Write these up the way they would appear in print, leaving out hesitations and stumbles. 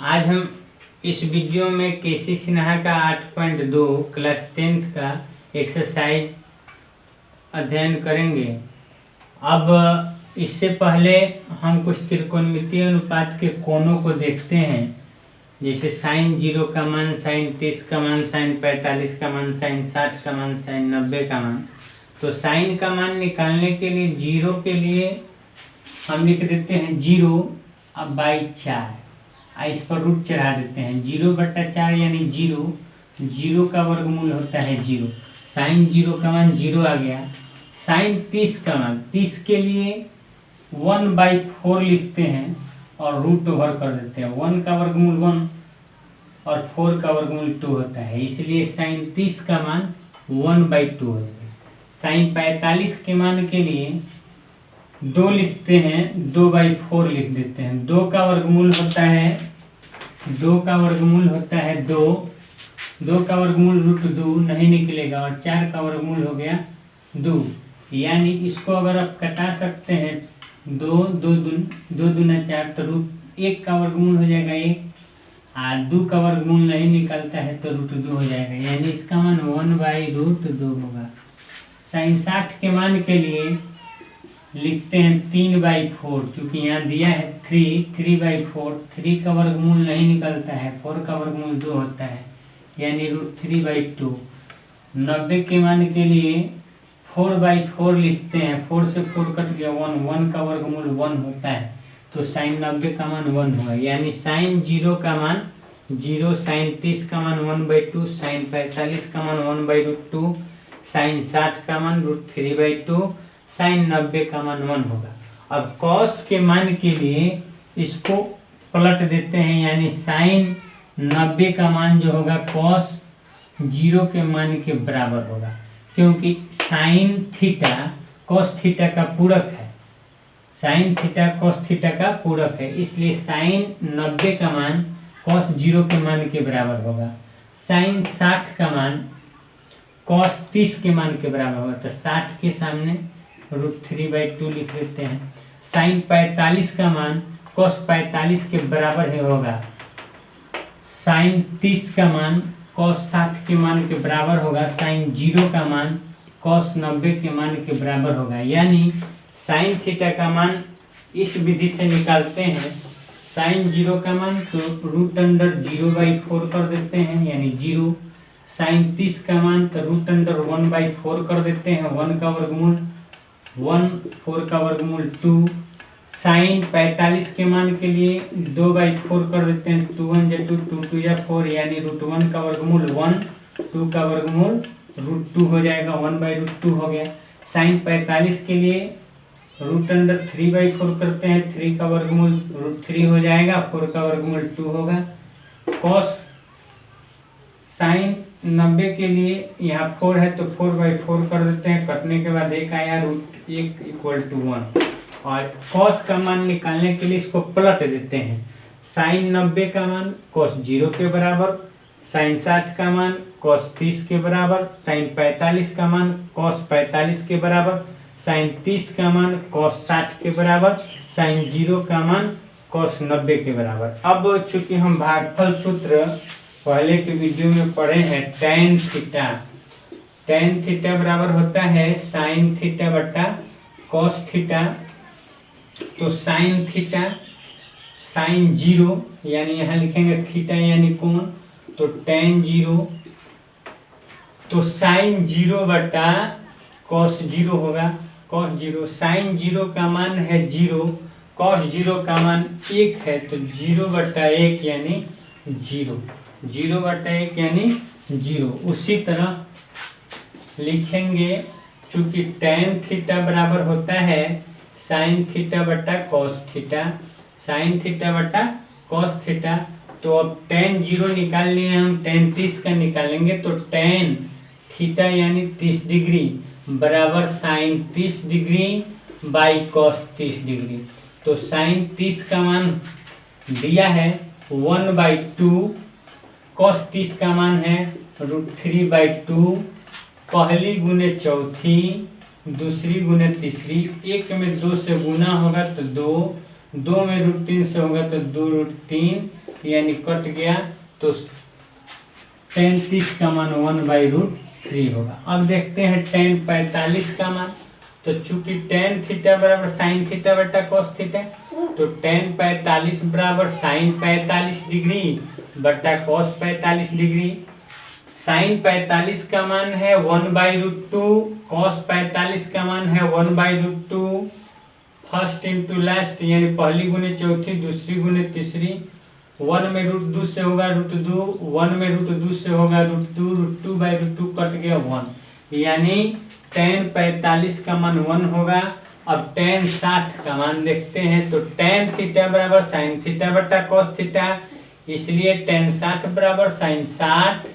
आज हम इस वीडियो में केसी सिन्हा का 8.2 क्लास 10th का एक्सरसाइज अध्ययन करेंगे। अब इससे पहले हम कुछ त्रिकोणमितीय अनुपात के कोणों को देखते हैं, जैसे साइन 0 का मान, साइन 30 का मान, साइन 45 का मान, साइन 60 का मान, साइन 90 का मान। तो साइन का मान निकालने के लिए 0 के लिए हम लिख देते हैं 0/4। इस पर रूट चढ़ा देते हैं। 0/4 यानी 0 का वर्गमूल होता है 0। साइन 0 का मान 0 आ गया। साइन 30 का मान, 30 के लिए 1/4 लिखते हैं और रूट ओवर कर देते हैं। 1 का वर्गमूल 1 और 4 का वर्गमूल 2 होता है, इसलिए साइन 30 का मान 1/2 हो जाएगा। साइन 45 के मान के लिए 2 लिखते हैं, 2/4 लिख देते हैं। 2 का वर्गमूल होता है 2 का वर्गमूल होता है 2 का वर्गमूल √2 नहीं निकलेगा, और 4 का वर्गमूल हो गया 2। यानी इसको अगर आप कटा सकते हैं 2 दूना 4, तो √1 का वर्गमूल हो जाएगा 1, और 2 का वर्गमूल नहीं निकलता है तो √2 हो जाएगा, यानी इसका मान 1/√2 होगा। साइन 60 के मान के लिए लिखते हैं 3/4, क्योंकि यहाँ दिया है 3/4। 3 का वर्गमूल नहीं निकलता है, 4 का वर्गमूल 2 होता है, यानी √3/2। 90 के मान के लिए 4/4 लिखते हैं। 4 से 4 कट गया 1 का वर्गमूल 1 होता है, तो साइन 90 का मान 1 होगा, यानी साइन 0 का मान 0, साइन 30 का मान 1/2, साइन 45 का मान 1/2, साइन 60 का मान √3/2, साइन 90 का मान 1 होगा। अब कॉस के मान के लिए इसको पलट देते हैं, यानी साइन 90 का मान जो होगा कॉस 0 के मान के बराबर होगा, क्योंकि साइन थीटा कॉस थीटा का पूरक है। साइन थीटा कॉस थीटा का पूरक है, इसलिए साइन 90 का मान कॉस 0 के मान के बराबर होगा। साइन 60 का मान कॉस 30 के मान के बराबर होगा, तो 60 के सामने √3/2 लिख देते हैं। साइन 45 का मान कॉस 45 के बराबर ही होगा। साइन 30 का मान कॉस 60 के मान के बराबर होगा। साइन 0 का मान कॉस 90 के मान के बराबर होगा, यानी साइन थीटा का मान इस विधि से निकालते हैं। साइन 0 का मान तो √0/4 कर देते हैं, यानी 0। साइन 30 का मान तो √1/4 कर देते हैं, 1 का वर्गमूल 1, 4 का वर्गमूल 2। साइन 45 के मान के लिए 2/4 कर देते हैं, 2 × 2 2 2 या 4, यानी √1 का वर्गमूल 1, 2 का वर्गमूल √2 हो जाएगा, 1/√2 हो गया। साइन 45 के लिए √3/4 करते हैं, 3 का वर्गमूल √3 हो जाएगा, 4 का वर्गमूल 2 होगा। कॉस साइन 90 के लिए यहाँ 4 है तो 4/4 कर देते हैं, कटने के बाद 1 आया, √1 = 1। और कॉस का मान निकालने के लिए इसको पलट देते हैं। साइन 90 का मान कॉस 0 के बराबर, साइन 60 का मान कॉस 30 के बराबर, साइन 45 का मान कॉस 45 के बराबर, साइन 30 का मान कॉस 60 के बराबर, साइन 0 का मान कॉस 90 के बराबर। अब चूंकि हम भागफल सूत्र पहले के वीडियो में पढ़े हैं, tan थीटा बराबर होता है साइन थीटा बटा कॉस थीटा। तो साइन थीटा साइन 0, यानी यहाँ लिखेंगे थीटा यानी कोण, तो tan 0, तो साइन 0 बटा कॉस 0 होगा। कॉस 0, साइन 0 का मान है 0, कॉस 0 का मान 1 है, तो 0/1 यानी 0, 0/1 यानी 0। उसी तरह लिखेंगे, चूंकि tan थीटा बराबर होता है साइन थीटा बटा कॉस थीटा, साइन थीटा बटा कॉस थीटा। तो अब tan 0 निकाल लिए हम, tan 30 का निकालेंगे, तो tan थीटा यानी 30 डिग्री बराबर sine 30 degree by cos 30 degree. तो साइन 30 का मान दिया है 1/2, कॉस 30 का मान है √3/2। पहली गुने चौथी, दूसरी गुने तीसरी, 1 में 2 से गुना होगा तो 2, 2 में √3 से होगा तो 2√3, यानी कट गया, तो tan 30 का मान 1/√3 होगा। अब देखते हैं tan 45 का मान। तो चूंकि tan थीटा बराबर साइन थीटा बटा कॉस थीटा, तो tan 45 बराबर साइन 45 डिग्री बटा कॉस 45 डिग्री। साइन 45 का मान है 1/√2, कॉस 45 का मान है 1/√2। फर्स्ट इंटू लास्ट, यानी पहली गुने चौथी, दूसरी गुने तीसरी। 1 में √2 से होगा √2, 1 में √2 से होगा √2, √2/√2 कट गया 1, यानी tan 45 का मान 1 होगा। अब tan 60 का मान देखते हैं। तो tan थीटा बराबर साइन थीटा बटा कॉस थीटा, इसलिए tan 60 बराबर साइन 60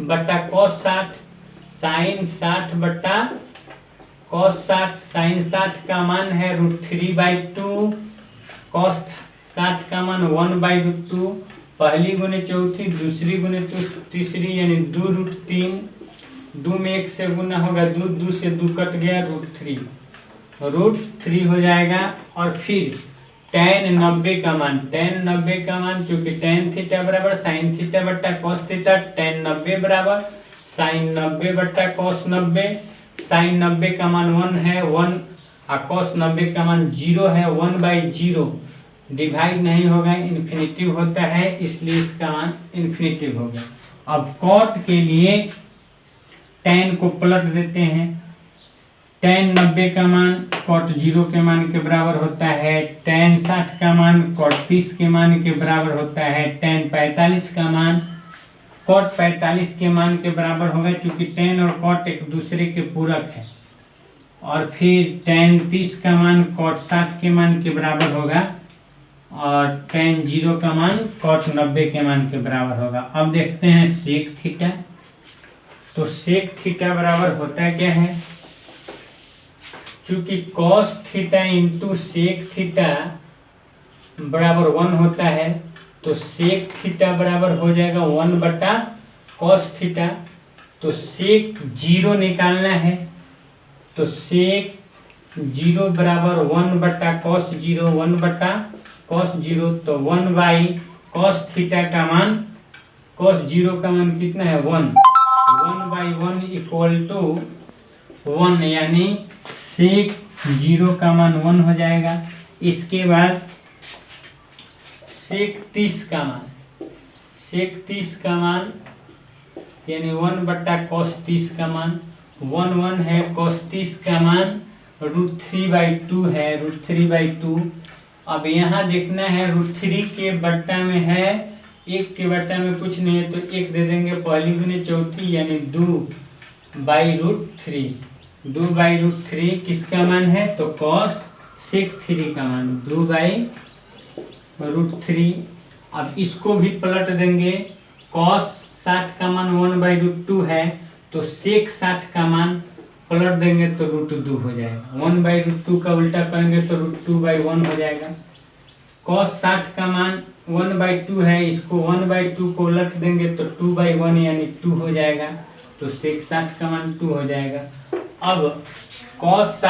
बटा कॉस 60, साइन 60 बटा कॉस 60। साइन 60 का मान है √3/2, कॉस 60 का मान 1/√2। पहली गुने चौथी, दूसरी गुने तीसरी, यानी 2√3। 2 में 1 से गुना होगा 2, 2 से 2 कट गया, √3 हो जाएगा। और फिर tan 90 का मान, चूंकि tan थीटा बराबर साइन थीटा बटा कॉस थीटा, tan 90 बराबर साइन 90 बटा कॉस 90। साइन 90 का मान 1 है, 1 और कॉस 90 का मान 0 है। 1/0 डिवाइड नहीं होगा, इन्फिनिटिव होता है, इसलिए इसका मान इन्फिनिटिव हो गया। अब कॉट के लिए tan को पलट देते हैं। tan 90 का मान cot 0 के मान के बराबर होता है। tan 60 का मान cot 30 के मान के बराबर होता है। tan 45 का मान cot 45 के मान के बराबर होगा, क्योंकि tan और cot एक दूसरे के पूरक है। और फिर tan 30 का मान cot 60 के मान के बराबर होगा, और tan 0 का मान cot 90 के मान के बराबर होगा। अब देखते हैं sec थीटा। तो sec थीटा बराबर होता क्या है, चूंकि cos theta into sec theta बराबर 1 होता है, तो sec थीटा बराबर हो जाएगा 1 बटा cos थीटा। तो sec 0 निकालना है, तो sec 0 बराबर 1 बटा cos 0, 1 बटा cos 0। तो 1/cos थीटा का मान, cos 0 का मान कितना है 1, 1/1 इक्वल टू 1, यानी sec 0 का मान 1 हो जाएगा। इसके बाद sec 30 का मान, यानी 1 बटा cos 30 का मान 1 है। cos 30 का मान √3/2 है, √3/2। अब यहाँ देखना है √3 के बट्टा में है, 1 के बट्टा में कुछ नहीं है, तो 1 दे देंगे पहली गुने चौथी, यानी 2/√3। 2/√3 किसका मान है, तो cos sec 3 का मान 2/√3। अब इसको भी पलट देंगे। cos 60 का मान 1/√2 है, तो sec 60 का मान पलट देंगे तो √2 हो जाएगा। 1/√2 का उल्टा करेंगे तो √2/1 हो जाएगा। cos 60 का मान 1/2 है, इसको 1/2 को उलट देंगे तो 2/1 यानी 2 हो जाएगा। तो sec 60 का मान 2 हो जाएगा। अब cos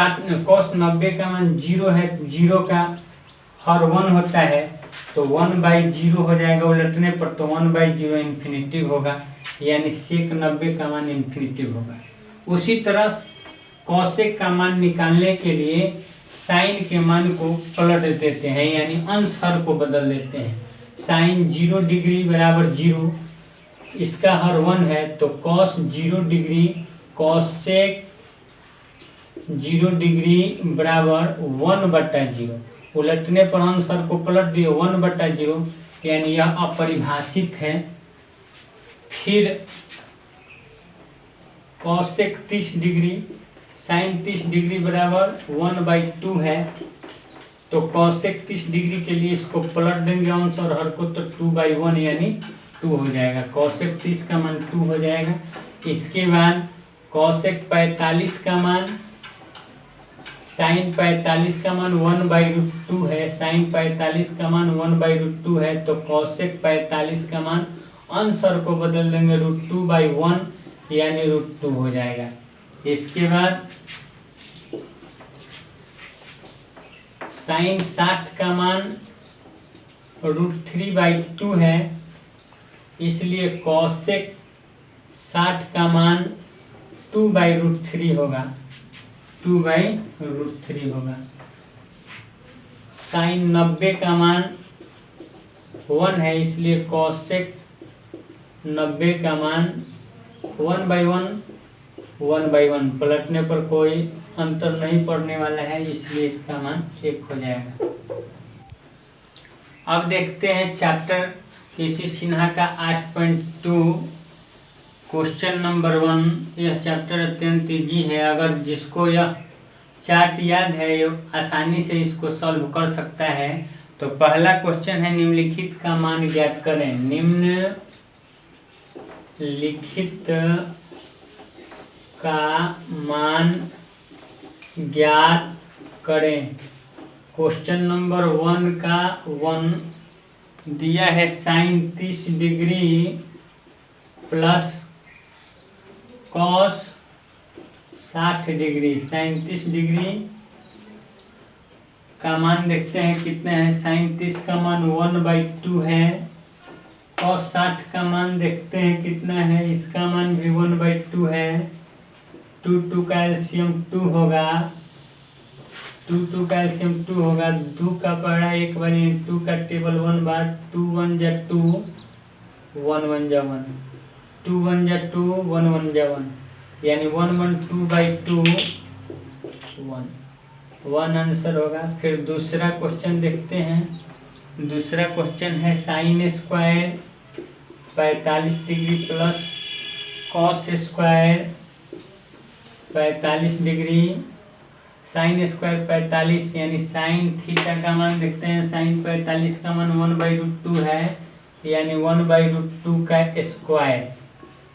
90 का मान 0 है, 0 का हर 1 होता है, तो 1/0 हो जाएगा उलटने पर, तो 1/0 इन्फिनिटिव होगा, यानी sec 90 का मान इन्फिनिटिव होगा। उसी तरह cosec का मान निकालने के लिए साइन के मान को पलट देते हैं, यानी अंश हर को बदल देते हैं। साइन 0 डिग्री बराबर 0, इसका हर 1 है, तो cos 0 डिग्री cosec 0 डिग्री बराबर 1/0। उलटने पर अंश हर को पलट दिए 1/0, यानी यह अपरिभाषित है। फिर cosec 30 डिग्री साइन 30 डिग्री बराबर 1/2 है, तो cosec 30 डिग्री के लिए इसको पलट देंगे अंश और हर को, तो 2/1 यानी 2 हो जाएगा। cosec 30 का मान 2 हो जाएगा। इसके बाद cosec 45 का मान, साइन 45 का मान 1/√2 है, साइन 45 का मान 1/√2 है, तो cosec 45 का मान अंश हर को बदल देंगे √2/1 यानी √2 हो जाएगा। इसके बाद साइन 60 का मान √3/2 है, इसलिए कॉसेक 60 का मान 2/√3 होगा, 2/√3 होगा। साइन 90 का मान 1 है, इसलिए कॉसेक 90 का मान 1/1 पलटने पर कोई अंतर नहीं पड़ने वाला है, इसलिए इसका मान 1 हो जाएगा। अब देखते हैं चैप्टर केसी सिन्हा का 8.2 क्वेश्चन नंबर 1। यह चैप्टर अत्यंत ईजी है, अगर जिसको यह चार्ट याद है ये आसानी से इसको सॉल्व कर सकता है। तो पहला क्वेश्चन है, निम्नलिखित का मान ज्ञात करें। निम्नलिखित का मान ज्ञात करें। क्वेश्चन नंबर 1 का 1 दिया है sine 30 degree plus cos 60 degree. Sine 30 degree का मान देखते हैं कितना है। साइन 30 का मान 1/2 है। कॉस 60 का मान देखते हैं कितना है, इसका मान भी 1/2 है। 2 का एलसीएम 2 होगा, 2 का एलसीएम 2 होगा। 2 का पढ़ा एक बार, 2 का टेबल 1 बार। 2 1 जा 2, 1 1 जा 1, 2 1 जा 2, 1 1 जा 1, यानी 1/2 1 आंसर होगा। फिर दूसरा क्वेश्चन देखते हैं। दूसरा क्वेश्चन है sine square 45 degree plus cos square 45 degree. Sine square 45 यानी साइन थीटा का मान देखते हैं। साइन 45 का मान 1/√2 है, यानी 1/√2 का स्क्वायर,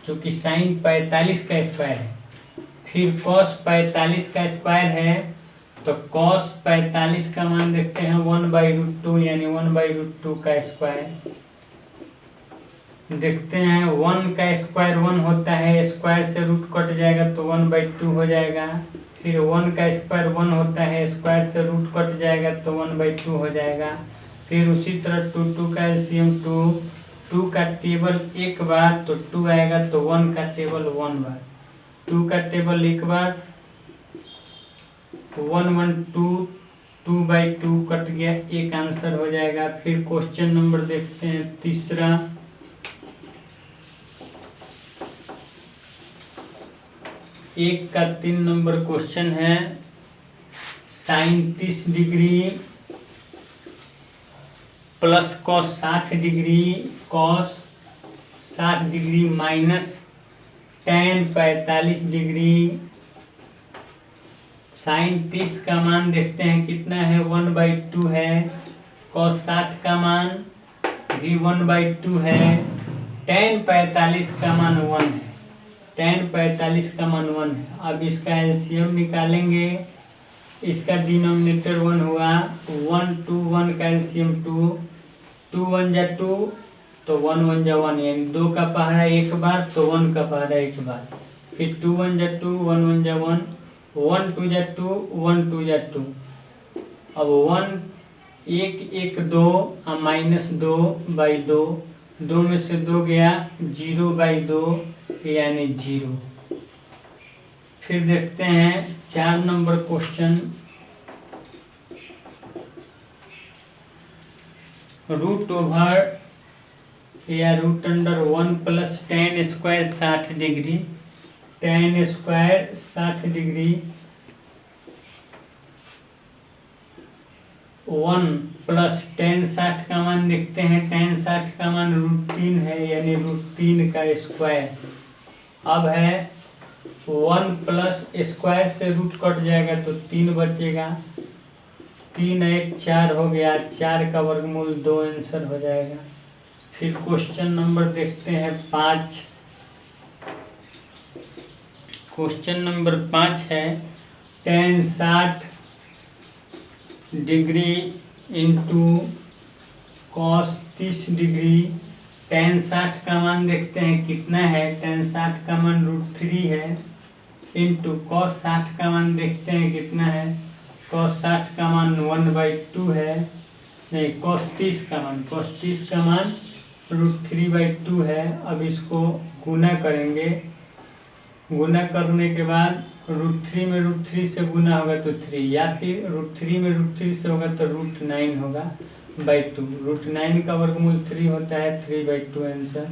चूँकि साइन 45 का स्क्वायर है। फिर कॉस 45 का स्क्वायर है, तो कॉस 45 का मान देखते हैं 1/√2, यानी 1/√2 का स्क्वायर। देखते हैं 1 का स्क्वायर 1 होता है, स्क्वायर से रूट कट जाएगा तो 1/2 हो जाएगा। फिर 1 का स्क्वायर 1 होता है, स्क्वायर से रूट कट जाएगा तो 1/2 हो जाएगा। फिर उसी तरह 2 का एलसीएम 2 का टेबल एक बार तो 2 आएगा, तो 1 का टेबल 1 बार। 2 का टेबल एक बार 1 1 2, 2/2 कट गया, एक आंसर हो जाएगा। फिर क्वेश्चन नंबर देखते हैं तीसरा। 1 का 3 नंबर क्वेश्चन है। Sine 30 degree plus cos 60 degree, cos 60 degree minus tan 45 degree. Sine 30 का मान देखते हैं कितना है, 1/2 है। कॉस 60 का मान भी 1/2 है। tan 45 का मान 1 है। tan 45 का मान 1 है। अब इसका एलसीएम निकालेंगे। इसका डिनोमिनेटर 1 हुआ, 1 2 1 का एलसीएम 2, 2 1 जा 2 तो 1 1 जा 1, यानी 2 का पहाड़ा एक बार तो 1 का पहाड़ा एक बार। फिर 2 1 जा 2, 1 1 जा 1, 1 2 जा 2, 1 2 जा 2। अब 1 1 1 2 -2/2, 2 में से 2 गया, 0/2 यानी 0। फिर देखते हैं 4 नंबर क्वेश्चन। रूट ओवर या root under 1 plus tan square 60 degree. tan square 60 degree 1 plus tan 60 का मान देखते हैं। tan 60 का मान √3 है, यानी √3 का स्क्वायर। अब है 1 प्लस स्क्वायर से रूट कट जाएगा तो 3 बचेगा। 3 1 4 हो गया, 4 का वर्गमूल 2 आंसर हो जाएगा। फिर क्वेश्चन नंबर देखते हैं 5। क्वेश्चन नंबर 5 है tan 60 degree into cos 30 degree. tan 60 का मान देखते हैं कितना है। tan 60 का मान √3 है, इंटू कॉस 60 का मान देखते हैं कितना है। कॉस 60 का मान 1/2 है, नहीं, cos 30 का मान √3/2 है। अब इसको गुना करेंगे, गुना करने के बाद √3 में √3 से गुना होगा तो 3, या फिर √3 में √3 से होगा तो √9 होगा /2। √9 का वर्गमूल 3 होता है, 3/2 आंसर।